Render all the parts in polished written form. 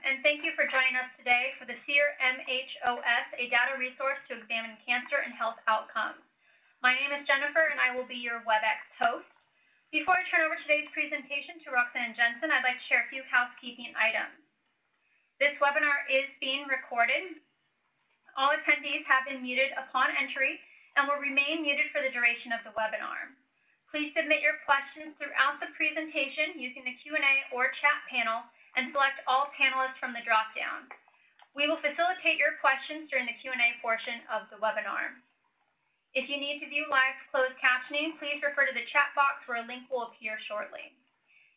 and thank you for joining us today for the SEER-MHOS, a data resource to examine cancer and health outcomes. My name is Jennifer, and I will be your WebEx host. Before I turn over today's presentation to Roxanne Jensen, I'd like to share a few housekeeping items. This webinar is being recorded. All attendees have been muted upon entry and will remain muted for the duration of the webinar. Please submit your questions throughout the presentation using the Q&A or chat panel and select all panelists from the drop-down. We will facilitate your questions during the Q&A portion of the webinar. If you need to view live closed captioning, please refer to the chat box where a link will appear shortly.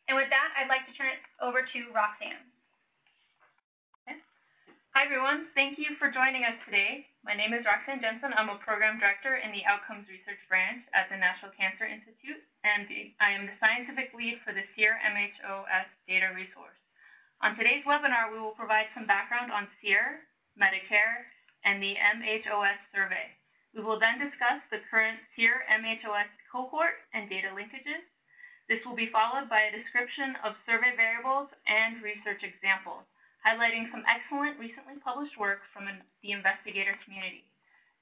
And with that, I'd like to turn it over to Roxanne. Okay. Hi, everyone. Thank you for joining us today. My name is Roxanne Jensen. I'm a program director in the Outcomes Research Branch at the National Cancer Institute, and I am the scientific lead for the SEER-MHOS data resource. On today's webinar, we will provide some background on SEER, Medicare, and the MHOS survey. We will then discuss the current SEER-MHOS cohort and data linkages. This will be followed by a description of survey variables and research examples, highlighting some excellent recently published work from the investigator community.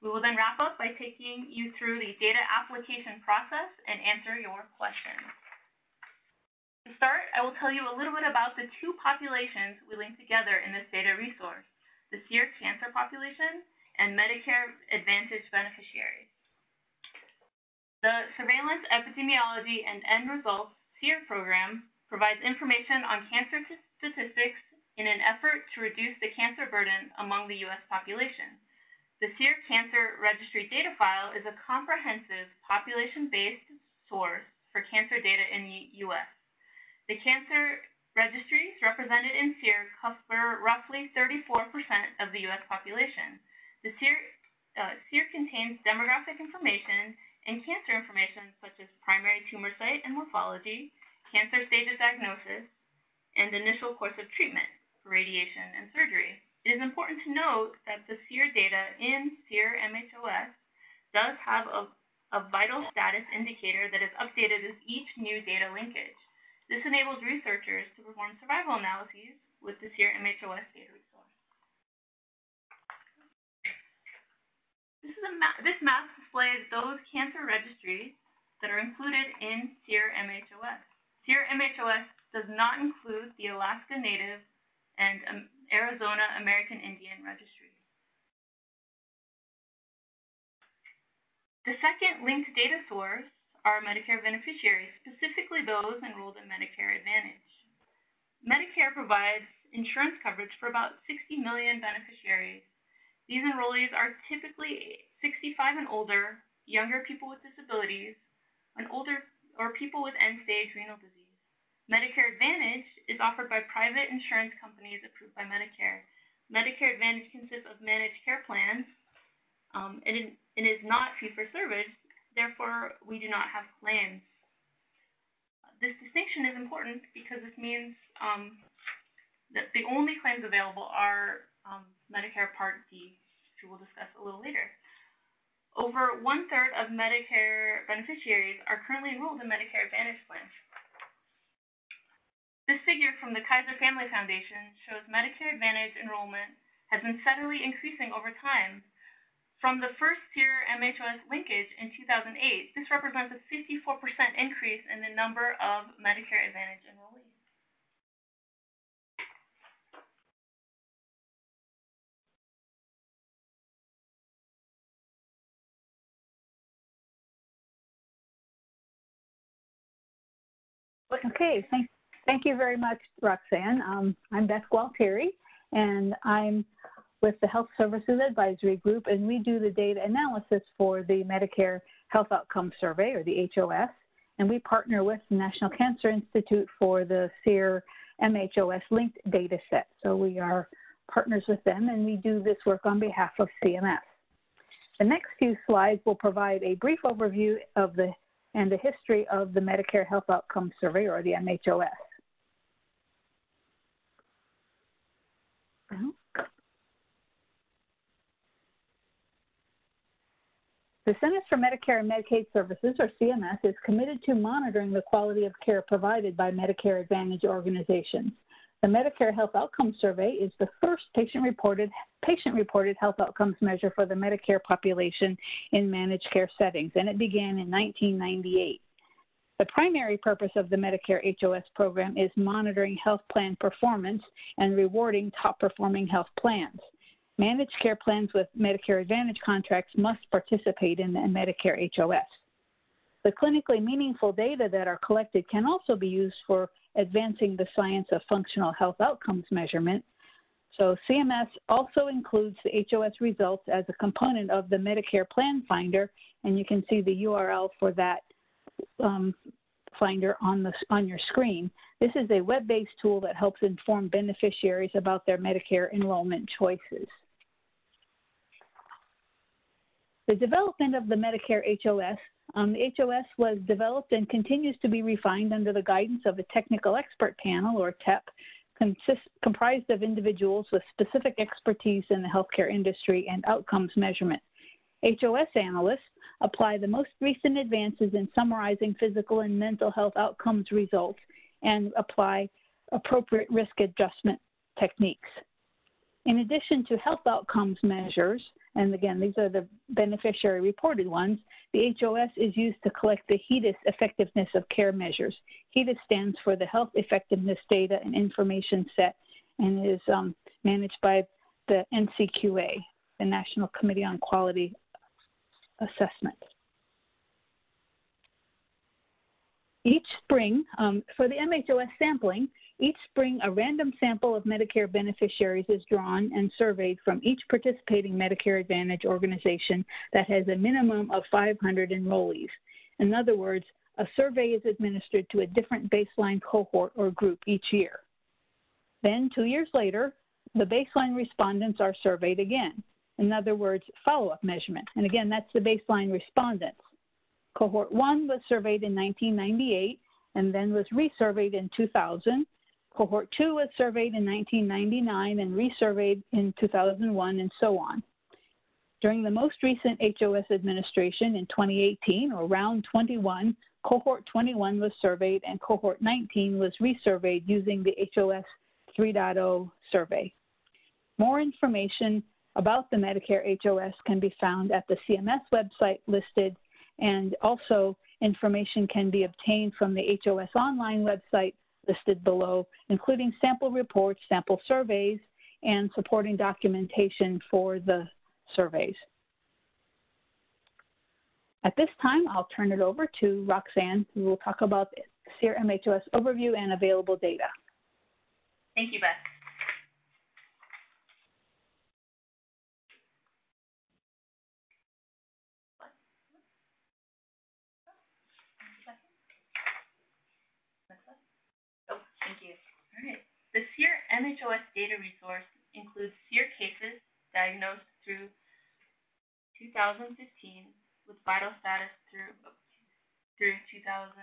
We will then wrap up by taking you through the data application process and answer your questions. To start, I will tell you a little bit about the two populations we link together in this data resource, the SEER cancer population and Medicare Advantage beneficiaries. The Surveillance, Epidemiology, and End Results SEER program provides information on cancer statistics in an effort to reduce the cancer burden among the U.S. population. The SEER Cancer Registry data file is a comprehensive population-based source for cancer data in the U.S. The cancer registries represented in SEER cover roughly 34% of the U.S. population. The SEER contains demographic information and cancer information such as primary tumor site and morphology, cancer stage of diagnosis, and initial course of treatment for radiation and surgery. It is important to note that the SEER data in SEER-MHOS does have a vital status indicator that is updated with each new data linkage. This enables researchers to perform survival analyses with the SEER-MHOS data resource. This map displays those cancer registries that are included in SEER-MHOS. SEER-MHOS does not include the Alaska Native and Arizona American Indian registries. The second linked data source are Medicare beneficiaries, specifically those enrolled in Medicare Advantage. Medicare provides insurance coverage for about 60 million beneficiaries. These enrollees are typically 65 and older, younger people with disabilities, and older or people with end-stage renal disease. Medicare Advantage is offered by private insurance companies approved by Medicare. Medicare Advantage consists of managed care plans and is not fee-for-service. Therefore, we do not have claims. This distinction is important because this means that the only claims available are Medicare Part D, which we will discuss a little later. Over 1/3 of Medicare beneficiaries are currently enrolled in Medicare Advantage plans. This figure from the Kaiser Family Foundation shows Medicare Advantage enrollment has been steadily increasing over time. From the first SEER-MHOS linkage in 2008, this represents a 54% increase in the number of Medicare Advantage enrollees. Okay, thank you very much, Roxanne. I'm Beth Gualtieri, and I'm with the Health Services Advisory Group, and we do the data analysis for the Medicare Health Outcomes Survey, or the HOS, and we partner with the National Cancer Institute for the SEER-MHOS linked data set. So we are partners with them, and we do this work on behalf of CMS. The next few slides will provide a brief overview of the history of the Medicare Health Outcomes Survey, or the MHOS. The Centers for Medicare and Medicaid Services, or CMS, is committed to monitoring the quality of care provided by Medicare Advantage organizations. The Medicare Health Outcomes Survey is the first patient-reported health outcomes measure for the Medicare population in managed care settings, and it began in 1998. The primary purpose of the Medicare HOS program is monitoring health plan performance and rewarding top-performing health plans. Managed care plans with Medicare Advantage contracts must participate in the Medicare HOS. The clinically meaningful data that are collected can also be used for advancing the science of functional health outcomes measurement. So CMS also includes the HOS results as a component of the Medicare Plan Finder, and you can see the URL for that finder on your screen. This is a web-based tool that helps inform beneficiaries about their Medicare enrollment choices. The development of the Medicare HOS. The HOS was developed and continues to be refined under the guidance of a technical expert panel, or TEP, comprised of individuals with specific expertise in the healthcare industry and outcomes measurement. HOS analysts apply the most recent advances in summarizing physical and mental health outcomes results and apply appropriate risk adjustment techniques. In addition to health outcomes measures, and again, these are the beneficiary reported ones, the HOS is used to collect the HEDIS effectiveness of care measures. HEDIS stands for the Health Effectiveness Data and Information Set and is managed by the NCQA, the National Committee on Quality Assessment. Each spring, for the MHOS sampling, each spring a random sample of Medicare beneficiaries is drawn and surveyed from each participating Medicare Advantage organization that has a minimum of 500 enrollees. In other words, a survey is administered to a different baseline cohort or group each year. Then 2 years later, the baseline respondents are surveyed again. In other words, follow-up measurement. And again, that's the baseline respondents. Cohort 1 was surveyed in 1998 and then was resurveyed in 2000. Cohort 2 was surveyed in 1999 and resurveyed in 2001, and so on. During the most recent HOS administration in 2018, or round 21, Cohort 21 was surveyed and Cohort 19 was resurveyed using the HOS 3.0 survey. More information about the Medicare HOS can be found at the CMS website listed, and also information can be obtained from the HOS online website listed below, including sample reports, sample surveys, and supporting documentation for the surveys. At this time, I'll turn it over to Roxanne, who will talk about the SEER-MHOS overview and available data. Thank you, Beth. All right. The SEER-MHOS data resource includes SEER cases diagnosed through 2015 with vital status through 2013.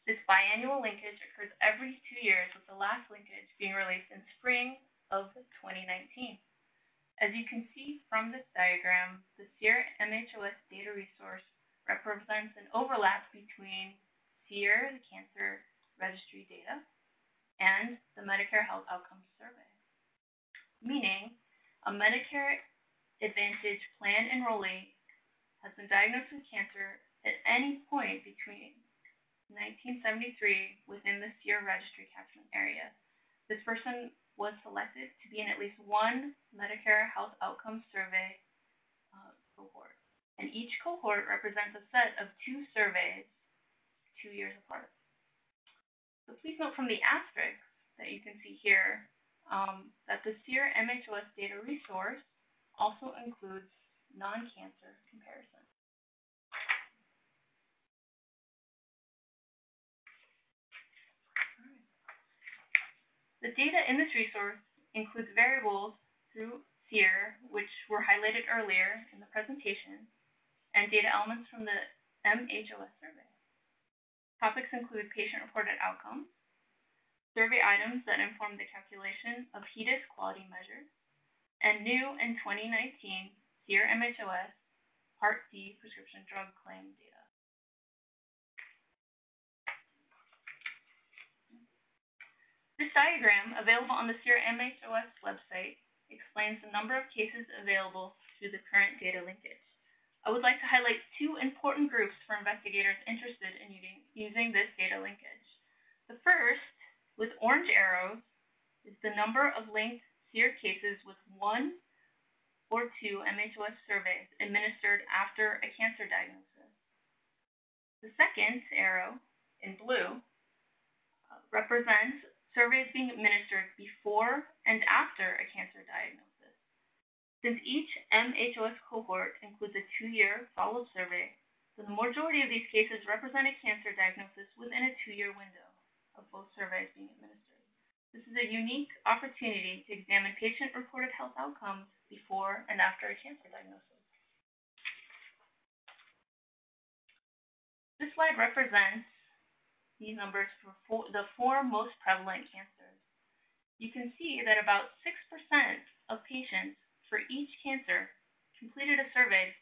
This biannual linkage occurs every 2 years, with the last linkage being released in spring of 2019. As you can see from this diagram, the SEER-MHOS data resource represents an overlap between SEER, the cancer registry data, and the Medicare Health Outcomes Survey, meaning a Medicare Advantage plan enrollee has been diagnosed with cancer at any point between 1973 within the SEER registry catchment area. This person was selected to be in at least one Medicare Health Outcomes Survey cohort, and each cohort represents a set of 2 surveys 2 years apart. So please note from the asterisk that you can see here that the SEER-MHOS data resource also includes non-cancer comparisons. The data in this resource includes variables through SEER, which were highlighted earlier in the presentation, and data elements from the MHOS survey. Topics include patient-reported outcomes, survey items that inform the calculation of HEDIS quality measures, and new in 2019 SEER-MHOS Part D prescription drug claim data. This This diagram, available on the SEER-MHOS website, explains the number of cases available through the current data linkage. I would like to highlight two important groups for investigators interested in using this data linkage. The first, with orange arrows, is the number of linked SEER cases with 1 or 2 MHOS surveys administered after a cancer diagnosis. The second arrow, in blue, represents surveys being administered before and after a cancer diagnosis. Since each MHOS cohort includes a 2-year follow-up survey, the majority of these cases represent a cancer diagnosis within a 2-year window of both surveys being administered. This is a unique opportunity to examine patient-reported health outcomes before and after a cancer diagnosis. This slide represents these numbers for the 4 most prevalent cancers. You can see that about 6% of patients for each cancer completed a survey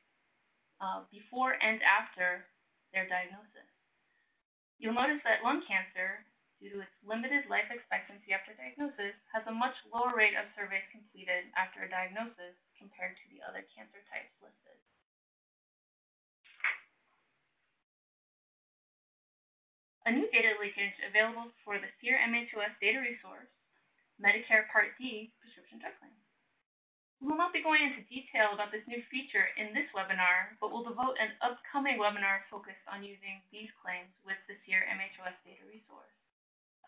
before and after their diagnosis. You'll notice that lung cancer, due to its limited life expectancy after diagnosis, has a much lower rate of surveys completed after a diagnosis compared to the other cancer types listed. A new data linkage available for the SEER-MHOS data resource, Medicare Part D prescription drug claims. We will not be going into detail about this new feature in this webinar, but we'll devote an upcoming webinar focused on using these claims with the SEER-MHOS data resource.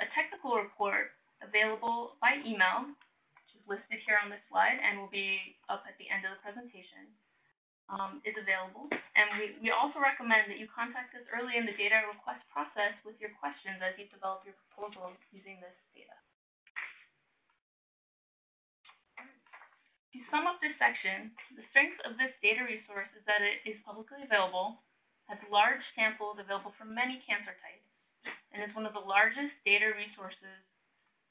A technical report available by email, which is listed here on this slide and will be up at the end of the presentation, is available. And we also recommend that you contact us early in the data request process with your questions as you develop your proposal using this data. To sum up this section, the strength of this data resource is that it is publicly available, has large samples available for many cancer types, and is one of the largest data resources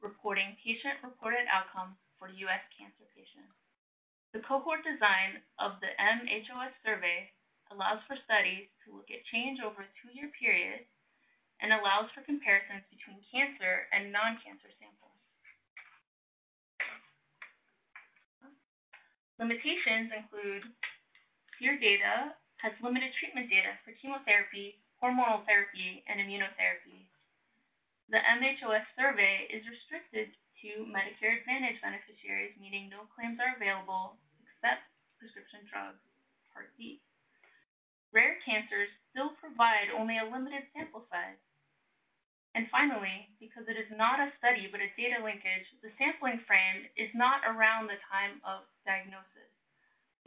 reporting patient-reported outcomes for U.S. cancer patients. The cohort design of the MHOS survey allows for studies to look at change over a 2-year period and allows for comparisons between cancer and non-cancer samples. Limitations include SEER data has limited treatment data for chemotherapy, hormonal therapy, and immunotherapy. The MHOS survey is restricted to Medicare Advantage beneficiaries, meaning no claims are available except prescription drugs, Part D. Rare cancers still provide only a limited sample size. And finally, because it is not a study but a data linkage, the sampling frame is not around the time of diagnosis.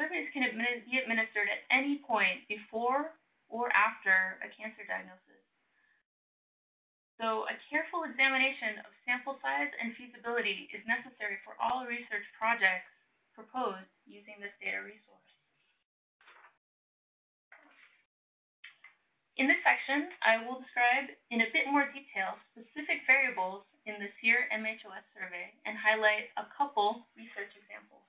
Surveys can be administered at any point before or after a cancer diagnosis. So a careful examination of sample size and feasibility is necessary for all research projects proposed using this data resource. In this section, I will describe in a bit more detail specific variables in the SEER-MHOS survey and highlight a couple research examples.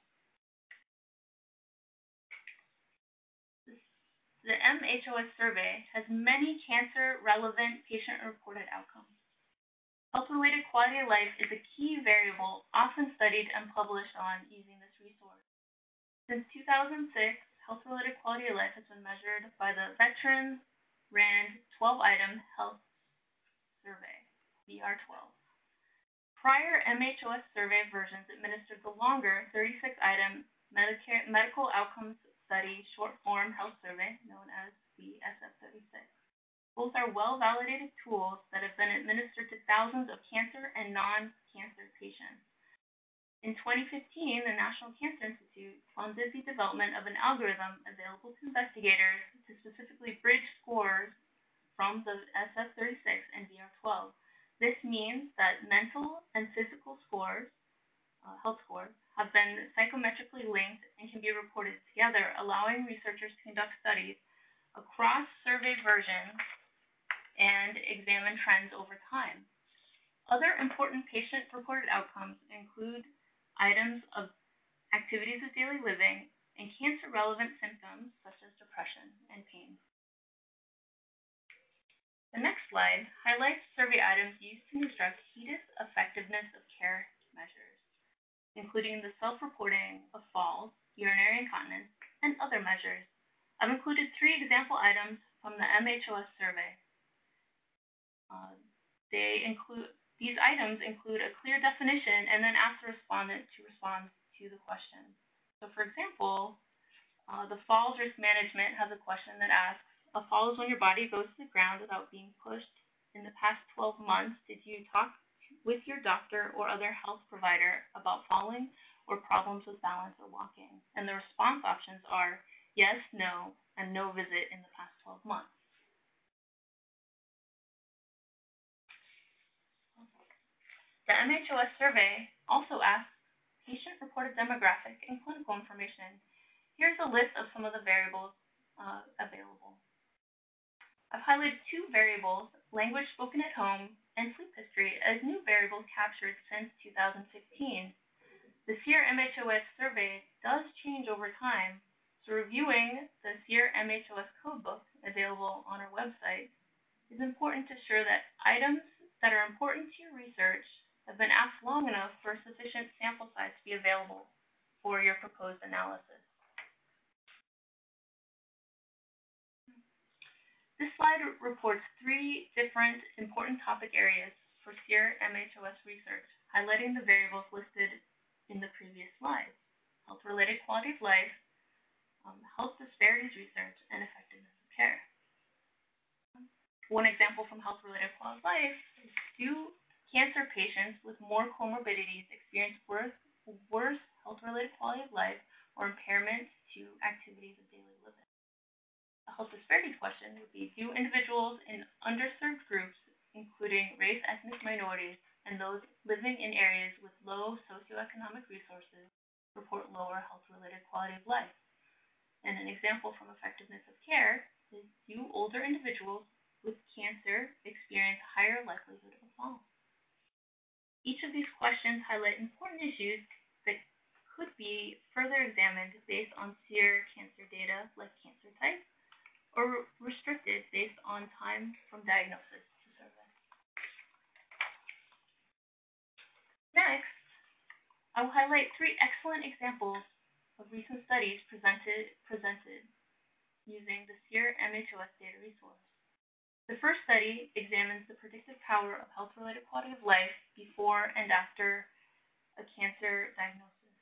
The MHOS survey has many cancer-relevant patient-reported outcomes. Health-related quality of life is a key variable often studied and published on using this resource. Since 2006, health-related quality of life has been measured by the Veterans RAND 12-item health survey, VR12. Prior MHOS survey versions administered the longer 36-item medical outcomes study short-form health survey, known as the SF36. Both are well-validated tools that have been administered to thousands of cancer and non-cancer patients. In 2015, the National Cancer Institute funded the development of an algorithm available to investigators to specifically bridge scores from the SF36 and VR12. This means that mental and physical scores, health scores, have been psychometrically linked and can be reported together, allowing researchers to conduct studies across survey versions and examine trends over time. Other important patient-reported outcomes include items of activities of daily living and cancer-relevant symptoms such as depression and pain. The next slide highlights survey items used to construct HEDIS effectiveness of care measures, including the self-reporting of falls, urinary incontinence, and other measures. I've included 3 example items from the MHOS survey. These items include a clear definition and then ask the respondent to respond to the question. So for example, the falls risk management has a question that asks, a fall is when your body goes to the ground without being pushed. In the past 12 months, did you talk with your doctor or other health provider about falling or problems with balance or walking? And the response options are yes, no, and no visit in the past 12 months. The MHOS survey also asks patient-reported demographic and clinical information. Here's a list of some of the variables available. I've highlighted 2 variables, language spoken at home and sleep history, as new variables captured since 2015. The SEER-MHOS survey does change over time, so reviewing the SEER-MHOS codebook available on our website is important to ensure that items that are important to your research have been asked long enough for a sufficient sample size to be available for your proposed analysis. This slide reports 3 different important topic areas for SEER-MHOS research, highlighting the variables listed in the previous slide: health-related quality of life, health disparities research, and effectiveness of care. One example from health-related quality of life is, do cancer patients with more comorbidities experience worse health-related quality of life or impairment to activities of daily living? A health disparities question would be, do individuals in underserved groups, including race, ethnic minorities, and those living in areas with low socioeconomic resources, report lower health-related quality of life? And an example from effectiveness of care is, do older individuals with cancer experience higher likelihood of fall? Each of these questions highlight important issues that could be further examined based on SEER cancer data, like cancer type, or restricted based on time from diagnosis to service. Next, I will highlight 3 excellent examples of recent studies presented using the SEER-MHOS data resource. The first study examines the predictive power of health-related quality of life before and after a cancer diagnosis.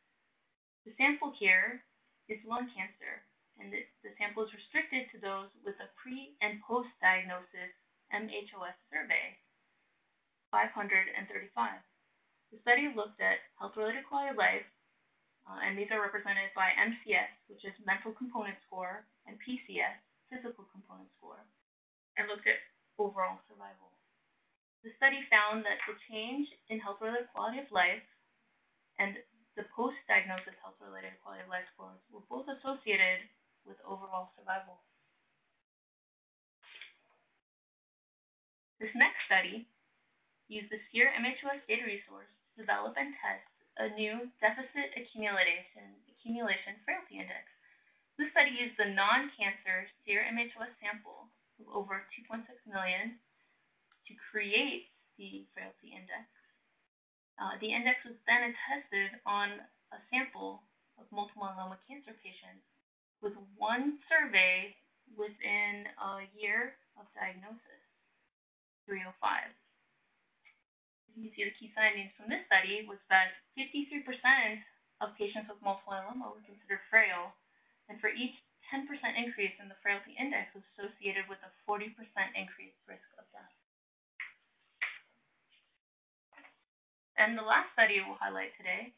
The sample here is lung cancer, and the sample is restricted to those with a pre- and post-diagnosis MHOS survey, 535. The study looked at health-related quality of life, and these are represented by MCS, which is mental component score, and PCS, physical component score, and looked at overall survival. The study found that the change in health-related quality of life and the post-diagnosis health-related quality of life scores were both associated with overall survival. This next study used the SEER-MHOS data resource to develop and test a new deficit accumulation frailty index. This study used the non-cancer SEER-MHOS sample of over 2.6 million to create the frailty index. The index was then tested on a sample of multiple myeloma cancer patients with 1 survey within a year of diagnosis, 305. You can see the key findings from this study was that 53% of patients with multiple myeloma were considered frail, and for each 10% increase in the frailty index was associated with a 40% increased risk of death. And the last study we'll highlight today,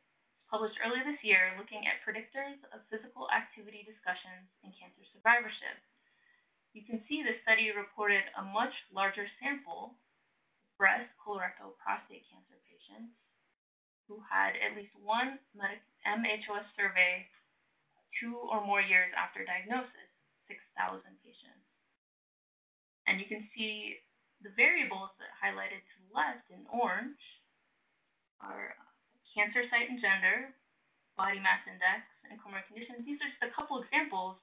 published earlier this year, looking at predictors of physical activity discussions in cancer survivorship. You can see this study reported a much larger sample of breast, colorectal, prostate cancer patients who had at least 1 MHOS survey 2 or more years after diagnosis, 6,000 patients. And you can see the variables that highlighted to the left in orange are cancer site and gender, body mass index, and comorbid conditions. These are just a couple examples,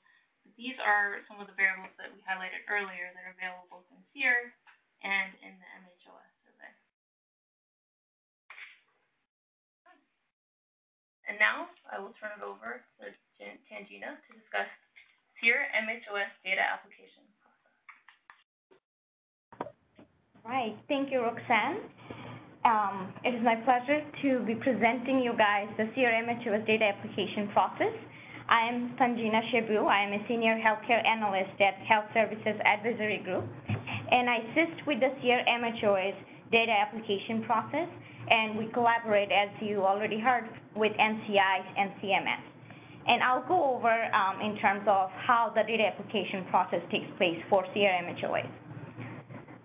but these are some of the variables that we highlighted earlier that are available both in SEER and in the MHOS survey. And now I will turn it over to Tangina to discuss SEER-MHOS data application process. Right, thank you, Roxanne. It is my pleasure to be presenting you guys the SEER-MHOS data application process. I am Tangina Shebu. I am a senior healthcare analyst at Health Services Advisory Group, and I assist with the SEER-MHOS data application process, and we collaborate, as you already heard, with NCI and CMS. And I'll go over in terms of how the data application process takes place for SEER-MHOS.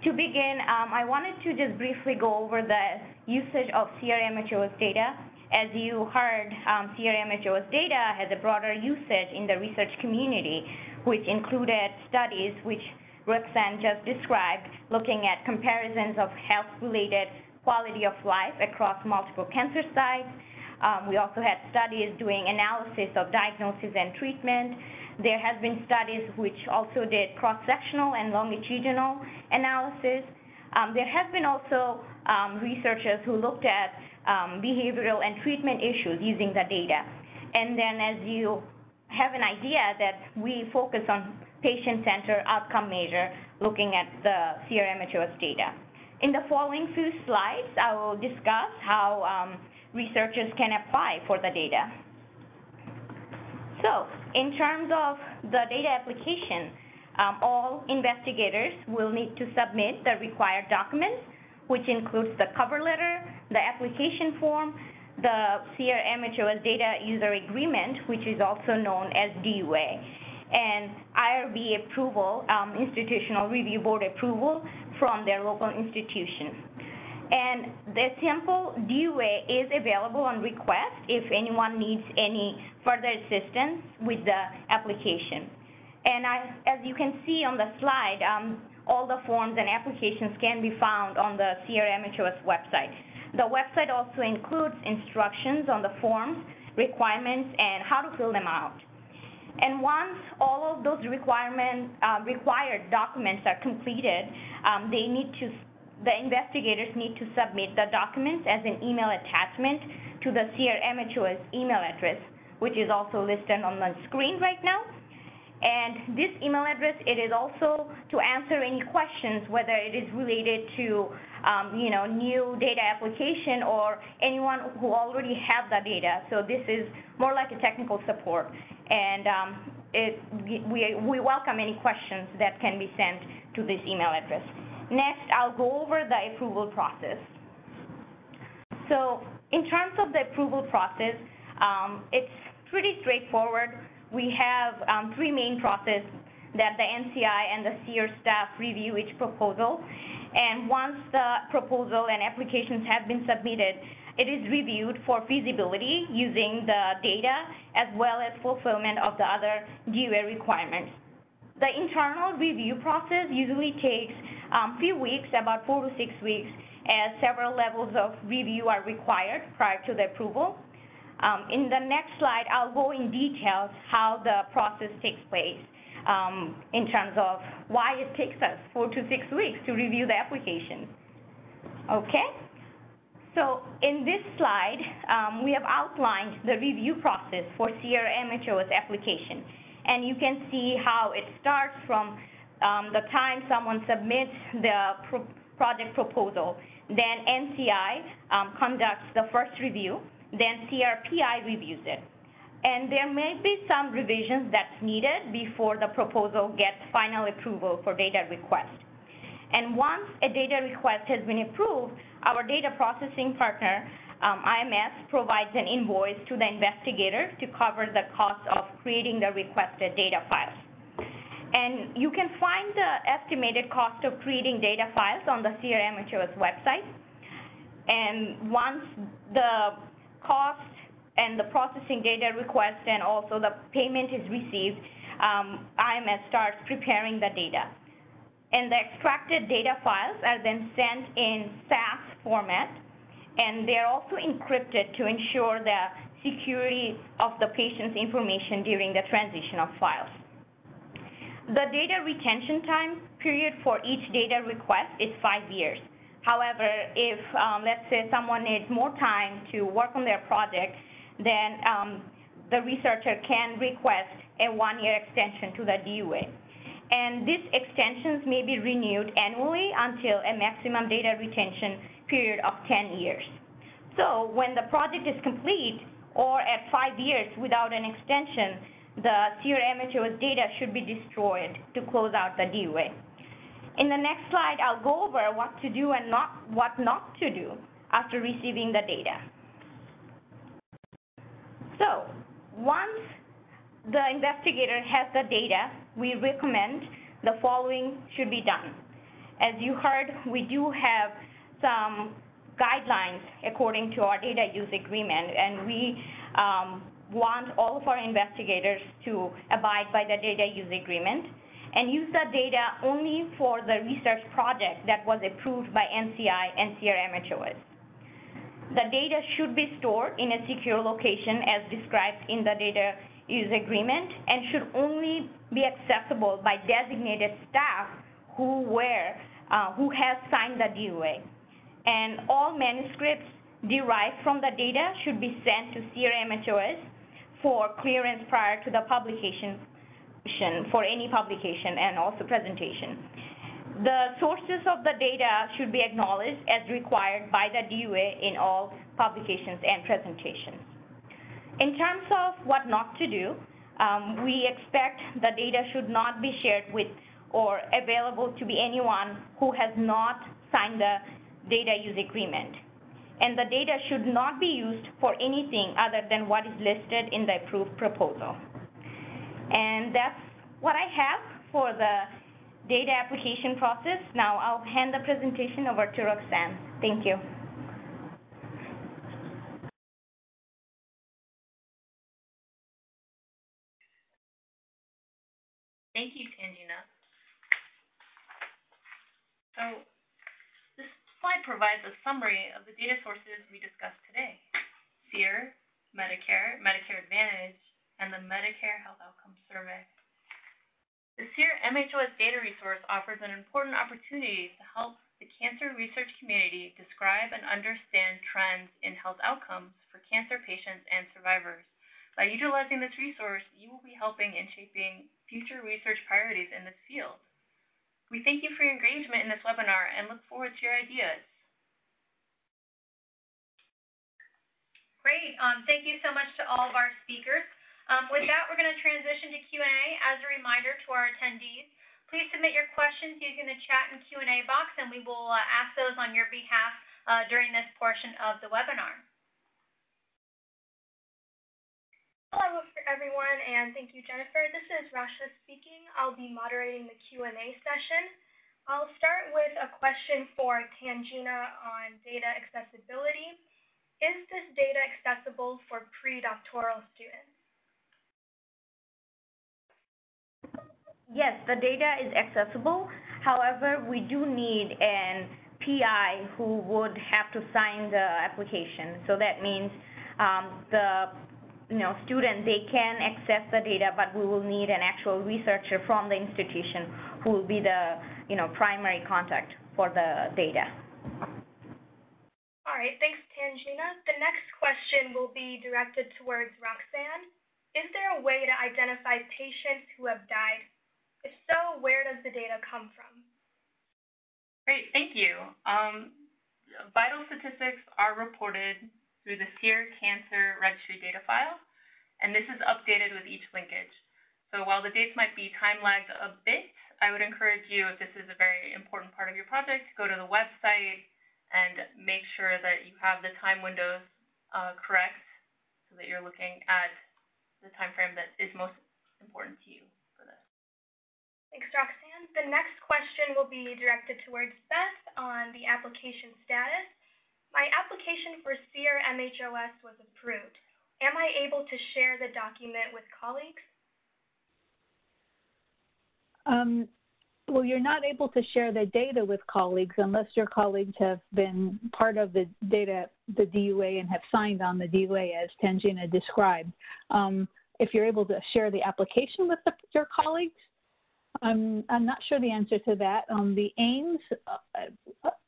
To begin, I wanted to just briefly go over the usage of SEER-MHOS data. As you heard, SEER-MHOS data has a broader usage in the research community, which included studies which Roxanne just described, looking at comparisons of health-related quality of life across multiple cancer sites. We also had studies doing analysis of diagnosis and treatment. There has been studies which also did cross-sectional and longitudinal analysis. There has been also researchers who looked at behavioral and treatment issues using the data. And then as you have an idea that we focus on patient-centered outcome measure looking at the SEER-MHOS data. In the following few slides, I will discuss how researchers can apply for the data. So, in terms of the data application, all investigators will need to submit the required documents, which includes the cover letter, the application form, the SEER-MHOS data user agreement, which is also known as DUA, and IRB approval, institutional review board approval from their local institution. And the simple DUA is available on request if anyone needs any further assistance with the application. And as you can see on the slide, all the forms and applications can be found on the SEER-MHOS website. The website also includes instructions on the forms, requirements, and how to fill them out. And once all of those required documents are completed, the investigators need to submit the documents as an email attachment to the SEER-MHOS email address, which is also listed on the screen right now. And this email address, it is also to answer any questions, whether it is related to new data application or anyone who already have the data. So this is more like a technical support. And we welcome any questions that can be sent to this email address. Next, I'll go over the approval process. So in terms of the approval process, it's pretty straightforward. We have three main processes that the NCI and the SEER staff review each proposal. And once the proposal and applications have been submitted, it is reviewed for feasibility using the data as well as fulfillment of the other DUA requirements. The internal review process usually takes a few weeks, about 4 to 6 weeks, as several levels of review are required prior to the approval. In the next slide, I'll go in details how the process takes place in terms of why it takes us 4 to 6 weeks to review the application. Okay? So in this slide, we have outlined the review process for SEER-MHOS application. And you can see how it starts from the time someone submits the project proposal. Then NCI conducts the first review. Then CRPI reviews it. And there may be some revisions that's needed before the proposal gets final approval for data request. And once a data request has been approved, our data processing partner, IMS, provides an invoice to the investigator to cover the cost of creating the requested data files. And you can find the estimated cost of creating data files on the SEER-MHOS website. And once the cost and the processing data request and also the payment is received, IMS starts preparing the data. And the extracted data files are then sent in SAS format, and they're also encrypted to ensure the security of the patient's information during the transition of files. The data retention time period for each data request is 5 years. However, if, let's say, someone needs more time to work on their project, then the researcher can request a 1-year extension to the DUA. And these extensions may be renewed annually until a maximum data retention period of 10 years. So when the project is complete or at 5 years without an extension, the SEER-MHOS data should be destroyed to close out the DUA. In the next slide, I'll go over what to do and what not to do after receiving the data. So once the investigator has the data, we recommend the following should be done. As you heard, we do have some guidelines according to our data use agreement, and we want all of our investigators to abide by the data use agreement and use the data only for the research project that was approved by NCI and SEER-MHOS. The data should be stored in a secure location as described in the data use agreement and should only be accessible by designated staff who has signed the DUA. And all manuscripts derived from the data should be sent to SEER-MHOS for clearance prior to the publication, for any publication and also presentation. The sources of the data should be acknowledged as required by the DUA in all publications and presentations. In terms of what not to do, we expect the data should not be shared with or available to be anyone who has not signed the data use agreement. And the data should not be used for anything other than what is listed in the approved proposal. And that's what I have for the data application process. Now I'll hand the presentation over to Roxanne. Thank you. Thank you, Tangina. So this slide provides a summary of the data sources we discussed today: SEER, Medicare, Medicare Advantage, and the Medicare Health Outcomes Survey. The SEER-MHOS data resource offers an important opportunity to help the cancer research community describe and understand trends in health outcomes for cancer patients and survivors. By utilizing this resource, you will be helping in shaping future research priorities in this field. We thank you for your engagement in this webinar and look forward to your ideas. Great. Thank you so much to all of our speakers. With that, we're going to transition to Q&A. As a reminder to our attendees, please submit your questions using the chat and Q&A box, and we will ask those on your behalf during this portion of the webinar. Hello everyone, and thank you, Jennifer. This is Rasha speaking. I'll be moderating the Q&A session. I'll start with a question for Tangina on data accessibility. Is this data accessible for pre-doctoral students? Yes, the data is accessible. However, we do need an PI who would have to sign the application. So that means student, they can access the data, but we will need an actual researcher from the institution who will be the primary contact for the data. All right, thanks, Tangina. The next question will be directed towards Roxanne. Is there a way to identify patients who have died? If so, where does the data come from? Great, thank you. Vital statistics are reported through the SEER Cancer Registry data file, and this is updated with each linkage. So while the dates might be time-lagged a bit, I would encourage you, if this is a very important part of your project, to go to the website and make sure that you have the time windows correct so that you're looking at the time frame that is most important to you for this. Thanks, Roxanne. The next question will be directed towards Beth on the application status. My application for SEER-MHOS was approved. Am I able to share the document with colleagues? Well, you're not able to share the data with colleagues unless your colleagues have been part of the DUA and have signed on the DUA as Tangina described. If you're able to share the application with your colleagues, I'm not sure the answer to that. The aims,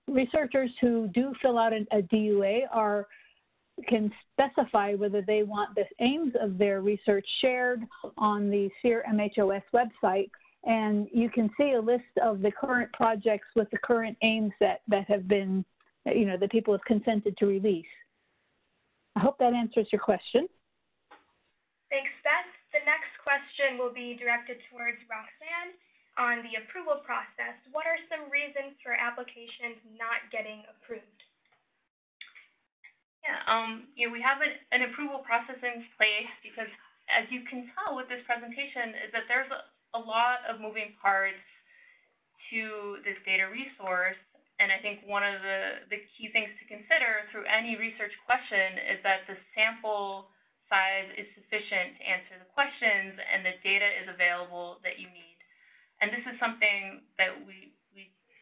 researchers who do fill out a DUA can specify whether they want the aims of their research shared on the SEER-MHOS website, and you can see a list of the current projects with the current aims that have been, that people have consented to release. I hope that answers your question. Thanks, Beth. The next question will be directed towards Roxanne on the approval process. What are some reasons for applications not getting approved? Yeah, we have an approval process in place because, as you can tell with this presentation, is that there's a lot of moving parts to this data resource. And I think one of the key things to consider through any research question is that the sample size is sufficient to answer the questions and the data is available that you need. And this is something that we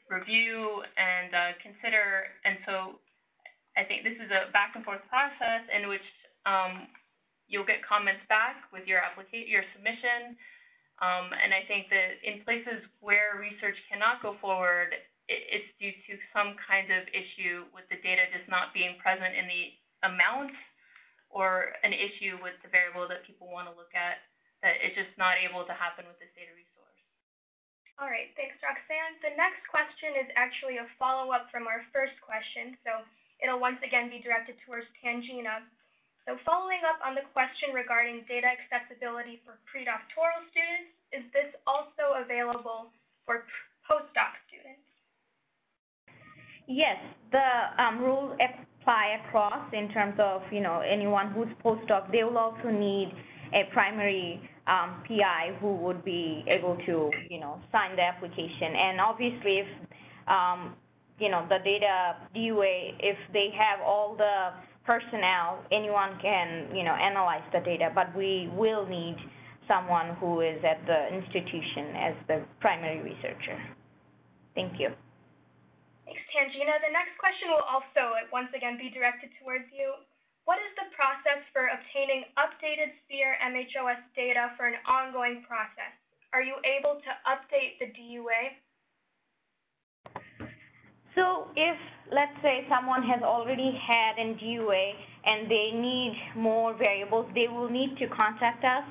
review and consider. And so I think this is a back and forth process in which you'll get comments back with your submission. And I think that in places where research cannot go forward, it's due to some kind of issue with the data just not being present in the amount, or an issue with the variable that people want to look at, that it's just not able to happen with this data resource. All right, thanks, Roxanne. The next question is actually a follow-up from our first question, so it'll once again be directed towards Tangina. So following up on the question regarding data accessibility for predoctoral students, is this also available for postdoc students? Yes, the rules apply across in terms of, anyone who's postdoc. They will also need a primary PI who would be able to, sign the application. And obviously, if, the data DUA, if they have all the personnel, anyone can, analyze the data, but we will need someone who is at the institution as the primary researcher. Thank you. Thanks, Tangina. The next question will also once again be directed towards you. What is the process for obtaining updated SEER-MHOS data for an ongoing process? Are you able to update the DUA? So if, let's say, someone has already had an DUA and they need more variables, they will need to contact us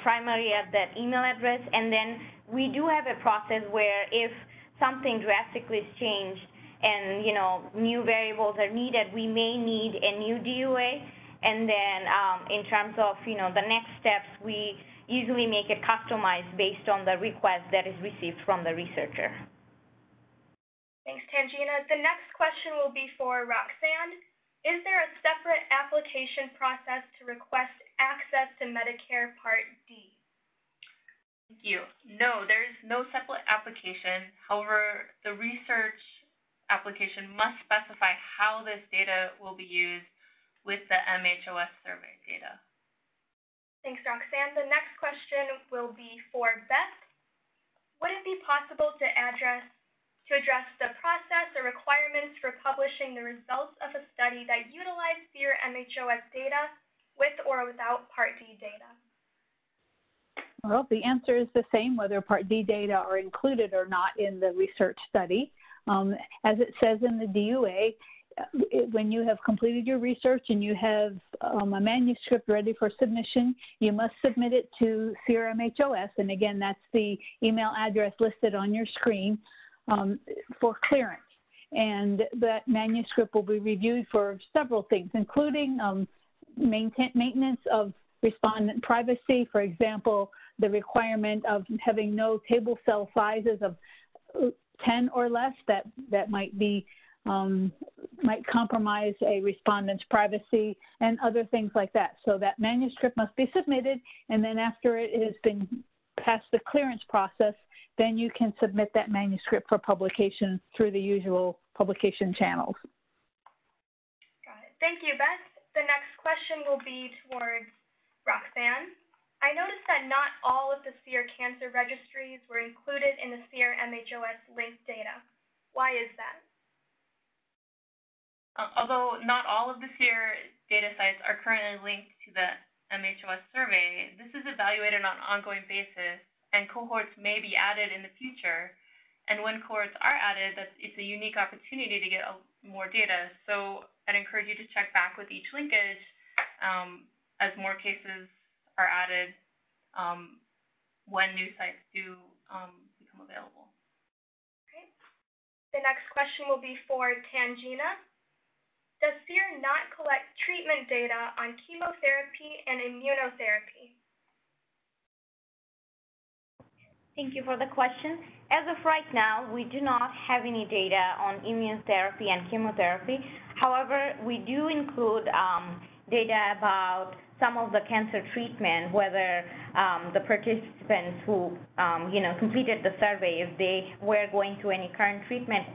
primarily at that email address. And then we do have a process where if something drastically has changed and, new variables are needed, we may need a new DUA. And then in terms of, the next steps, we usually make it customized based on the request that is received from the researcher. Thanks, Tangina. The next question will be for Roxanne. Is there a separate application process to request access to Medicare Part D? Thank you. No, there is no separate application. However, the research application must specify how this data will be used with the MHOS survey data. Thanks, Roxanne. The next question will be for Beth. Would it be possible to address the process or requirements for publishing the results of a study that utilize SEER-MHOS data with or without Part D data? Well, the answer is the same, whether Part D data are included or not in the research study. As it says in the DUA, when you have completed your research and you have a manuscript ready for submission, you must submit it to SEER-MHOS. And again, that's the email address listed on your screen for clearance. And that manuscript will be reviewed for several things, including maintenance of respondent privacy. For example, the requirement of having no table cell sizes of 10 or less that might be might compromise a respondent's privacy, and other things like that. So that manuscript must be submitted, and then after it has been past the clearance process, then you can submit that manuscript for publication through the usual publication channels. Got it. Thank you, Beth. The next question will be towards Roxanne. I noticed that not all of the SEER cancer registries were included in the SEER-MHOS linked data. Why is that? Although not all of the SEER data sites are currently linked to the MHOS survey, this is evaluated on an ongoing basis, and cohorts may be added in the future. And when cohorts are added, it's a unique opportunity to get more data. So I'd encourage you to check back with each linkage as more cases are added when new sites do become available. Okay. The next question will be for Tangina. Does SEER not collect treatment data on chemotherapy and immunotherapy? Thank you for the question. As of right now, we do not have any data on immunotherapy and chemotherapy. However, we do include data about some of the cancer treatment, whether the participants who completed the survey, if they were going through any current treatment,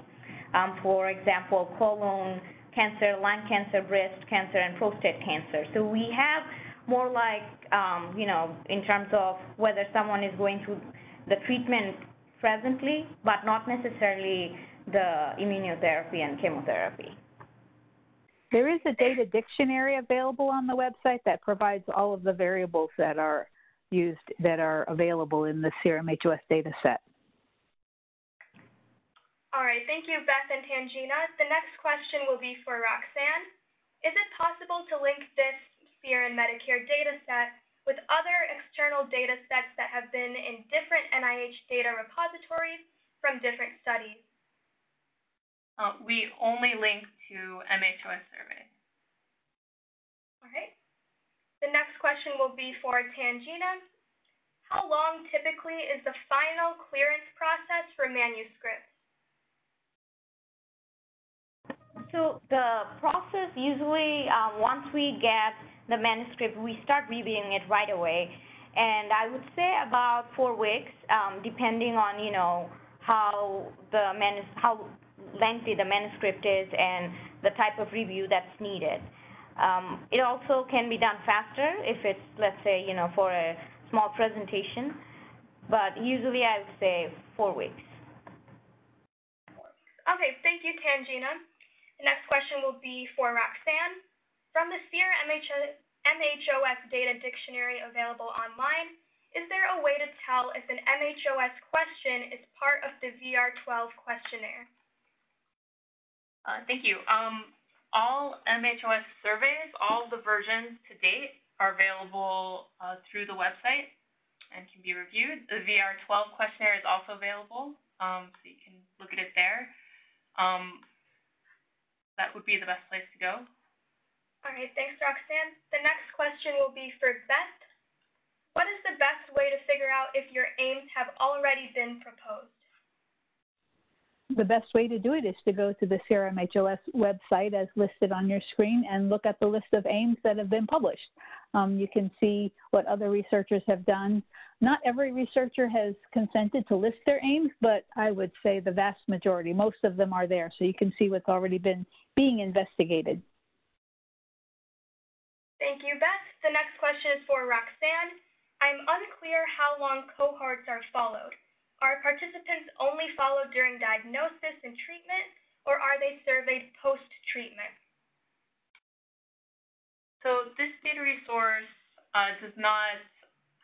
for example, colon cancer, lung cancer, breast cancer, and prostate cancer. So we have more like, in terms of whether someone is going through the treatment presently, but not necessarily the immunotherapy and chemotherapy. There is a data dictionary available on the website that provides all of the variables that are used, that are available in the SEER-MHOS data set. All right, thank you, Beth and Tangina. The next question will be for Roxanne. Is it possible to link this SEER and Medicare data set with other external data sets that have been in different NIH data repositories from different studies? We only link to MHOS survey. All right. The next question will be for Tangina. How long typically is the final clearance process for manuscripts? So the process usually, once we get the manuscript, we start reviewing it right away. And I would say about 4 weeks, depending on, how lengthy the manuscript is and the type of review that's needed. It also can be done faster if it's, let's say, for a small presentation. But usually I would say 4 weeks. Okay, thank you, Tangina. The next question will be for Roxanne. From the SEER-MHOS data dictionary available online, is there a way to tell if an MHOS question is part of the VR12 questionnaire? Thank you. All MHOS surveys, all the versions to date, are available through the website and can be reviewed. The VR12 questionnaire is also available, so you can look at it there. That would be the best place to go. All right, thanks, Roxanne. The next question will be for Beth. What is the best way to figure out if your aims have already been proposed? The best way to do it is to go to the SEER-MHOS website as listed on your screen and look at the list of aims that have been published. You can see what other researchers have done. Not every researcher has consented to list their aims, but I would say the vast majority, most of them are there, so you can see what's already been being investigated. Thank you, Beth. The next question is for Roxanne. I'm unclear how long cohorts are followed. Are participants only followed during diagnosis and treatment, or are they surveyed post-treatment? So this data resource does not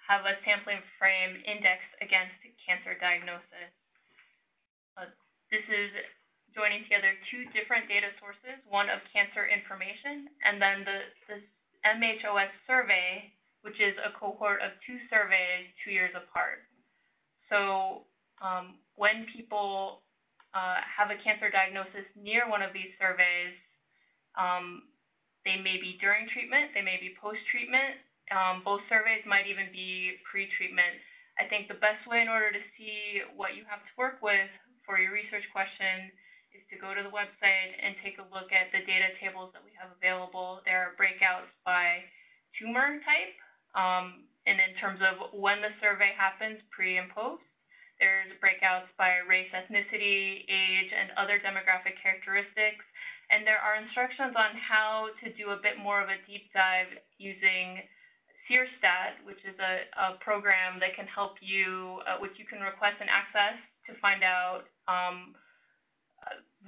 have a sampling frame indexed against cancer diagnosis. This is joining together 2 different data sources, one of cancer information, and then the MHOS survey, which is a cohort of 2 surveys 2 years apart. So when people have a cancer diagnosis near one of these surveys, they may be during treatment, they may be post-treatment. Both surveys might even be pre-treatment. I think the best way in order to see what you have to work with for your research question is to go to the website and take a look at the data tables that we have available. There are breakouts by tumor type, and in terms of when the survey happens, pre and post. There's breakouts by race, ethnicity, age, and other demographic characteristics. And there are instructions on how to do a bit more of a deep dive using SEERstat, which is a program that can help you, which you can request and access to find out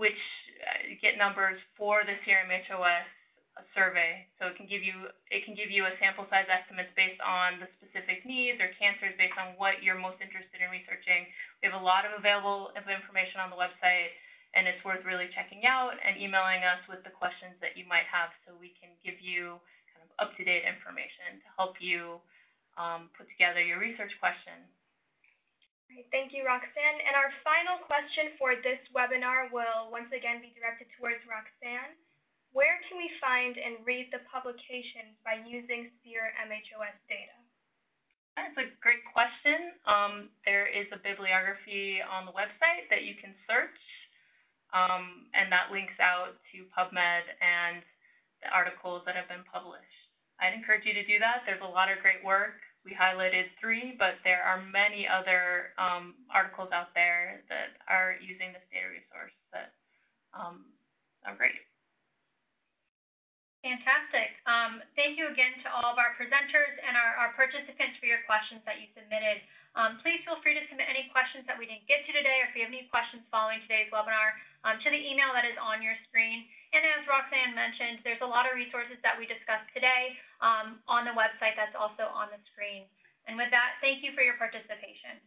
which get numbers for the SEER-MHOS survey. So it can give you a sample size estimates based on the specific needs or cancers based on what you're most interested in researching. We have a lot of available information on the website, and it's worth really checking out and emailing us with the questions that you might have so we can give you kind of up-to-date information to help you put together your research question. Great, thank you, Roxanne. And our final question for this webinar will once again be directed towards Roxanne. Where can we find and read the publications by using SEER-MHOS data? That's a great question. There is a bibliography on the website that you can search, and that links out to PubMed and the articles that have been published. I'd encourage you to do that. There's a lot of great work. We highlighted 3, but there are many other articles out there that are using this data resource that are great. Fantastic. Thank you again to all of our presenters and our participants for your questions that you submitted. Please feel free to submit any questions that we didn't get to today, or if you have any questions following today's webinar, to the email that is on your screen. And as Roxanne mentioned, there's a lot of resources that we discussed today on the website that's also on the screen. And with that, thank you for your participation.